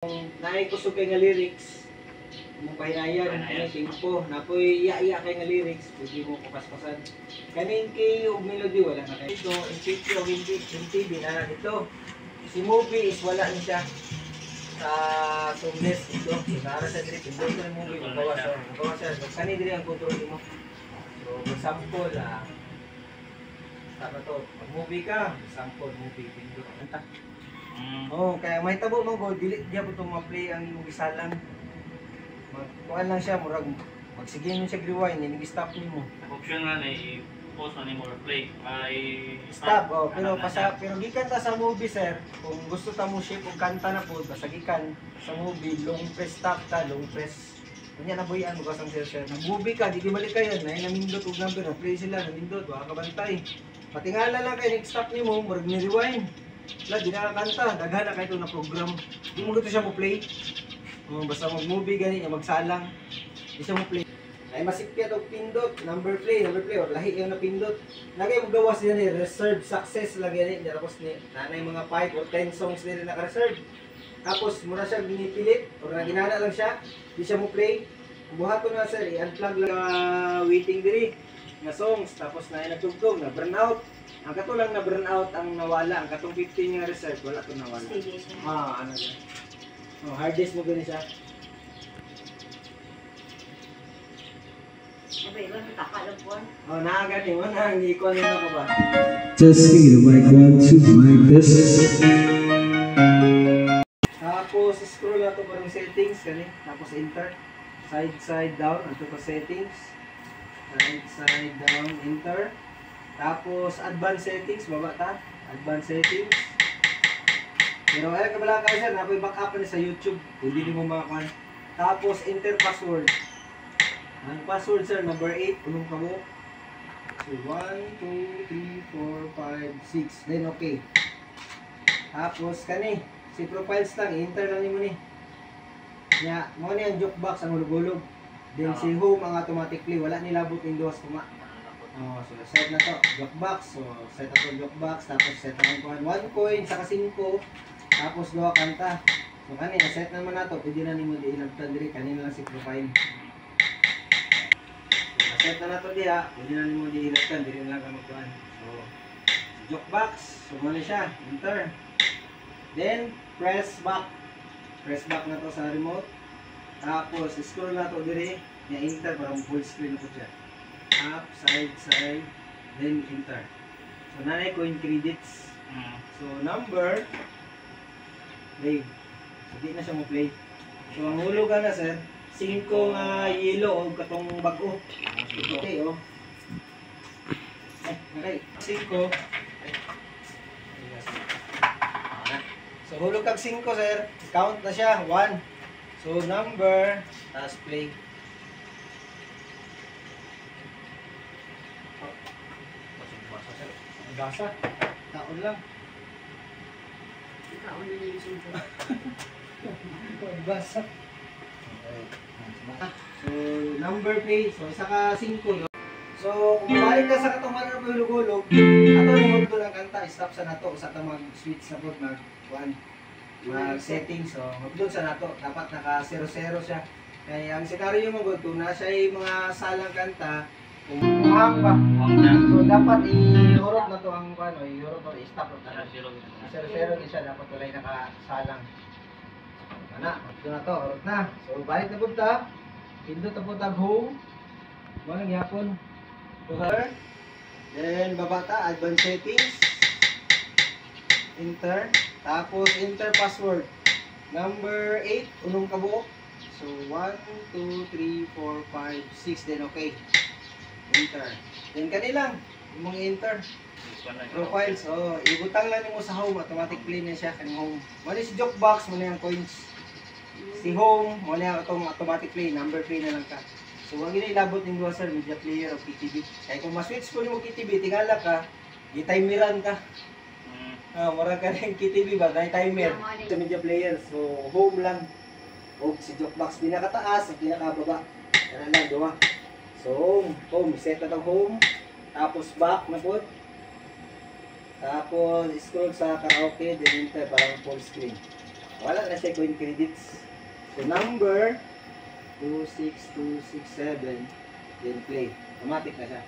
Naay kusog kay nga lyrics, mo pahinayan, tempo, napoy iya-iya kay nga lyrics, pwede mo kupaspasan. Kaning kay og melody wala na kay. So, in picture og hindi TV na dito. Si movie is wala ni siya sa songless ito. Nara sa diri pindot na movie magbawas siya. Kani diri ang control mo. So, example tama to, mag-movie ka, sample movie pindot anta. Oh, kaya may tabo mo go dili diya po ma-play ang imong gisalang. Magkuan lang siya murag magsige mo siya rewind ni stop nimo. Option nga na i-pause man nimo replay. Ay stop pero gikan ta sa movie sir, kung gusto ta mo shape og kanta na po basta gikan sa movie long press stop ta, long press. Kunya na buyan mo kasang sir. Nag-movie ka, di balik kayo na namindot og number na play sila namindot wa ka bantay. Patingala lang kay next stop nimo murag ni rewind. Wala, di nakakanta. Daghan na kayo na program. Di mo gusto siya mo play. Basta mag-movie gani, magsalang. Di siya mo play. Ay masikpiyat og pindot. Number play. Or lahi yung napindot. Lagay mo gawas yan eh. Reserve success lang yan eh. Tapos nanay mga 5 or 10 songs nila naka-reserve. Tapos muna siya ginipilit. Or naginana lang siya. Di siya mo play. Buhato na sir. I-unplug lang waiting diri nga songs. Tapos na nagtugtog na burnout. Ang katulang na burnout ang nawala, ang katong 15 nga reserve wala to nawala. Ano yan? Hard disk mo gani siya. Nakagani mo na, hindi ko ano ko ba? Testing the mic 1, 2, mic test. Tapos scroll na to parang settings kani, tapos enter. Side down, ato pa settings. Side down, enter. Tapos advanced settings, baba ta. Advanced settings. Pero ay kabala ka sir, napoy backup ni sa YouTube. Hindi mo makakuan. Tapos enter password. Ang password sir number 8, punong kamo. So 1 2 3 4 5 6. Then okay. Tapos kani, si profiles lang, enter lang nimo ni. Nya, mo ni ang jukebox ang hulog-hulog. Then si home ang automatically wala nilabot ning duwas kuma. So set na to, jukebox. So set na to jukebox, tapos set na ko 1 coin saka 5, tapos 2 kanta. So kanina set naman na to, pwede na nimo ilabtan diri kanina lang si profile. So set na to diha, pwede na nimo ilabtan diri lang ka magkuan. So jukebox, so mo na siya, enter. Then press back. Press back na to sa remote. Tapos scroll na to diri, enter para full screen na to siya. Up, side, then enter. So, nanay coin credits. So, number, play. So, di na siya mo play. So, ang hulugan na, sir, 5 nga yellow o katong bago. Okay, oh. Okay, 5. So, hulog kag 5, sir. Count na siya, 1. So, number, tapos play. Basa. Taon lang. Taon na yung isunod. Basa. So, number play. So, isa ka 5. No? So, kung balik ka sa katuman ng hulog-hulog, ato yung hulog ng kanta, stop sa nato. Sa ito mag-switch na po, mag-settings. So, mag-doon sa nato. Dapat naka 0-0 siya. Kaya ang senaryo mo kung nasa yung mga salang kanta, kumahang ba? So dapat i-hurot na to ang ano, i-hurot o i-stop na to. 0-0 din siya, dapat walay nakasalang. Ana, ito na to, hurot na. So balik na punta. Pindot na punta home. Walang yapon. Enter. Then baba ta, advanced settings. Enter. Tapos enter password. Number 8, unong kabuok. So 1, 2, 3, 4, 5, 6, then okay. Enter. Then kanilang, yung mga enter. Profiles, ibutang lang mo sa home, automatic play na siya kaning home. Muna si jukebox, muna yung coins. Si home, muna yung automatic play, number play na lang ka. So wag gina ilabot ning duha sir, media player o KTV. Kaya kung ma-switch ko nimo KTV, tingala ka, gi-timeran ka. Mura ka ning KTV ba, dahil timer sa media player. So home lang. O si jukebox pinakataas, pinakababa. Yan lang duha. So, home, set na itong home. Tapos back na po. Tapos scroll sa karaoke, then enter parang full screen. Wala na siya coin credits. So number 26267 then play. Automatic na siya.